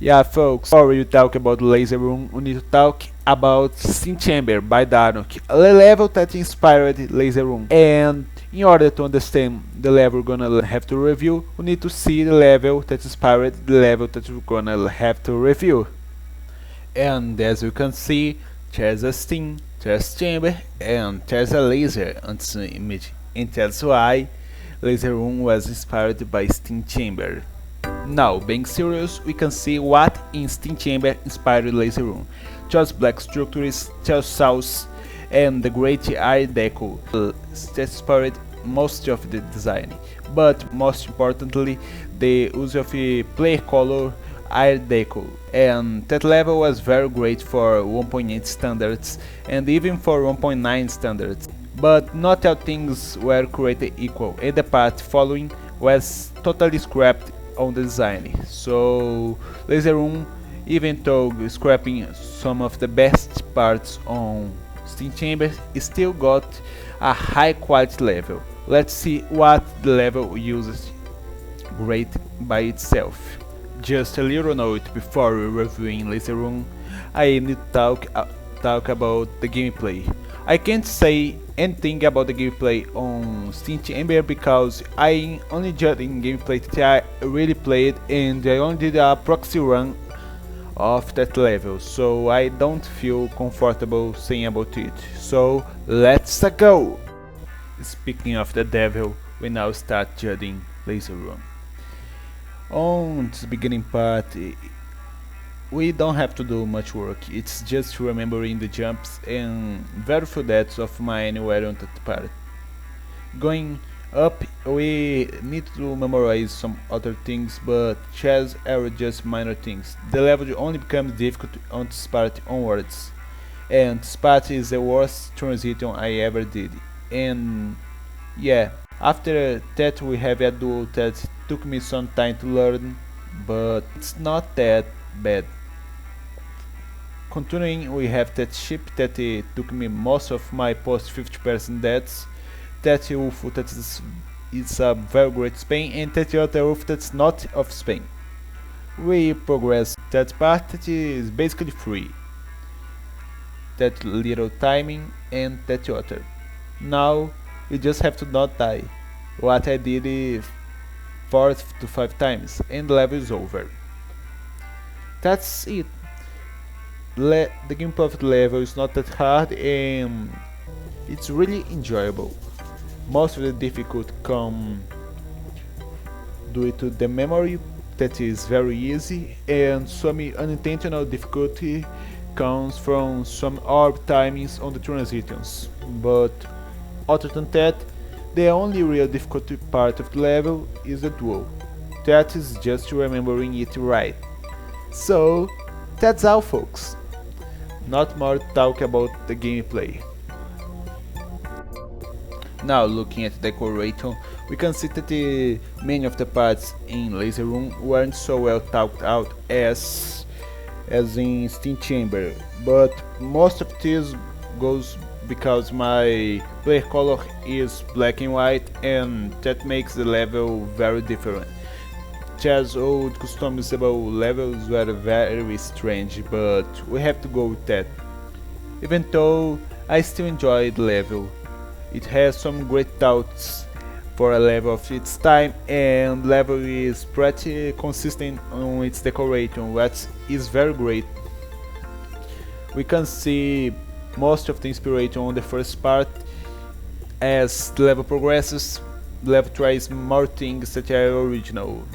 Yeah, folks, before we talk about Laser Room, we need to talk about Steam Chamber by Darnok, a level that inspired Laser Room. And in order to understand the level we're gonna have to review, we need to see the level that inspired the level that we're gonna have to review. And as you can see, there's a Steam, there's Chamber, and there's a laser on this image. And that's why Laser Room was inspired by Steam Chamber. Now, being serious, we can see what in Steam Chamber inspired Laser Room. Just black structures, just south, and the great Art Deco that inspired most of the design. But most importantly, the use of player color Art Deco. And that level was very great for 1.8 standards and even for 1.9 standards. But not all things were created equal, and the part following was totally scrapped on the design. So Laser Room, even though scrapping some of the best parts on Steam Chamber, still got a high quality level. Let's see what the level uses great by itself. Just a little note before reviewing Laser Room, I need to talk about the gameplay. I can't say anything about the gameplay on Steam Chamber because I only judging gameplay that I really played, and I only did a proxy run of that level, so I don't feel comfortable saying about it. So let's go! Speaking of the devil, we now start judging Laser Room. On this beginning part, we don't have to do much work, it's just remembering the jumps and very few deaths of mine were on that part. Going up, we need to memorize some other things, but chess are just minor things. The level only becomes difficult on this part onwards, and this part is the worst transition I ever did. And yeah, after that we have a duel that took me some time to learn, but it's not that bad. Continuing, we have that ship that took me most of my post 50% deaths, that wolf that is a very great Spain, and that other wolf that's not of Spain. We progress that part that is basically free, that little timing and that other. Now we just have to not die, what I did 4 to 5 times, and the level is over. That's it. The gameplay of the level is not that hard and it's really enjoyable. Most of the difficulty come due to the memory that is very easy, and some unintentional difficulty comes from some orb timings on the transitions. But other than that, the only real difficulty part of the level is the duel. That is just remembering it right. So that's all, folks. Not more talk about the gameplay. Now, looking at the decoration, we can see that many of the parts in Laser Room weren't so well thought out as in Steam Chamber, but most of this goes because my player color is black and white, and that makes the level very different. Chess old customizable levels were very strange, but we have to go with that. Even though I still enjoy the level, it has some great thoughts for a level of its time, and level is pretty consistent on its decoration, which is very great. We can see most of the inspiration on the first part. As the level progresses, the level tries more things that are original,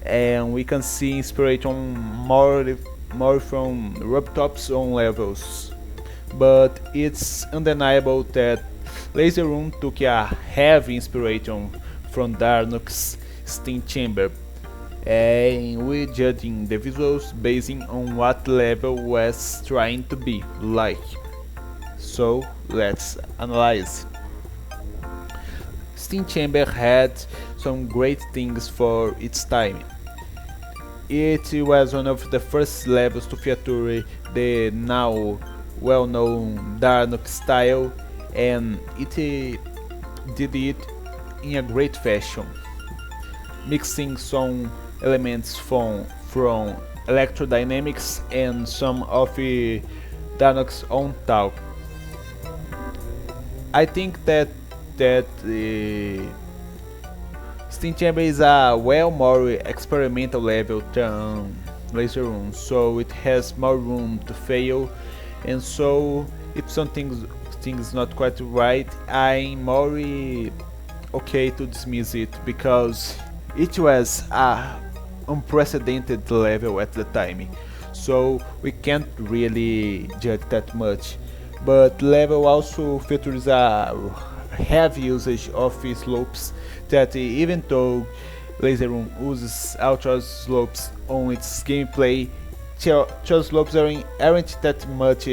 and we can see inspiration more from rooftops on levels. But it's undeniable that Laser Room took a heavy inspiration from Darnok's Steam Chamber, and we judging the visuals based on what the level was trying to be like. So let's analyze. Steam Chamber had some great things for its time. It was one of the first levels to feature the now well-known Darnok style, and it did it in a great fashion, mixing some elements from electrodynamics and some of Danok's own talk. I think that Steam Chamber is a well more experimental level than Laser Room, so it has more room to fail, and so if things not quite right, I'm more okay to dismiss it because it was a unprecedented level at the time, so we can't really judge that much. But level also features a heavy usage of slopes that even though Laser Room uses ultra slopes on its gameplay, Cho slopes aren't that much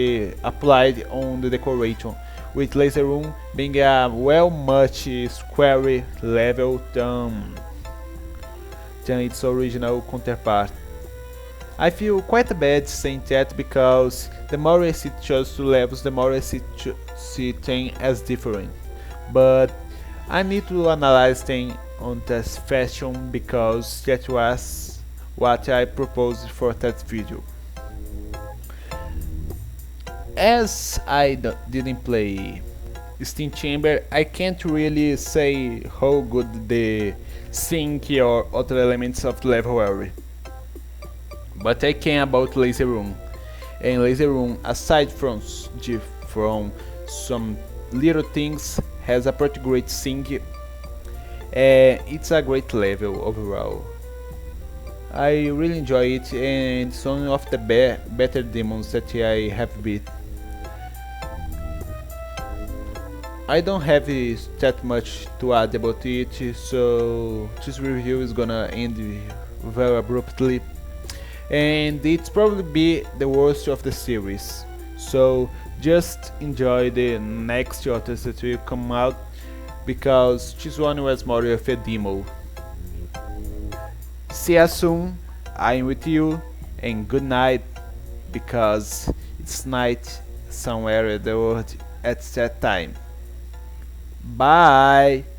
applied on the decoration, with Laser Room being a well much square level than its original counterpart. I feel quite bad saying that because the more I see Cho's two levels, the more I see things as different. But I need to analyze things on this fashion because that was what I proposed for that video. As I didn't play Steam Chamber, I can't really say how good the sync or other elements of the level are. But I can about Laser Room. And Laser Room, aside from some little things, has a pretty great sync. It's a great level overall. I really enjoy it, and it's one of the better demons that I have beat. I don't have that much to add about it, so this review is gonna end very abruptly, and it's probably be the worst of the series. So just enjoy the next chapters that will come out because this one was more of a demo. See you soon, I'm with you, and good night because it's night somewhere in the world at that time. Bye.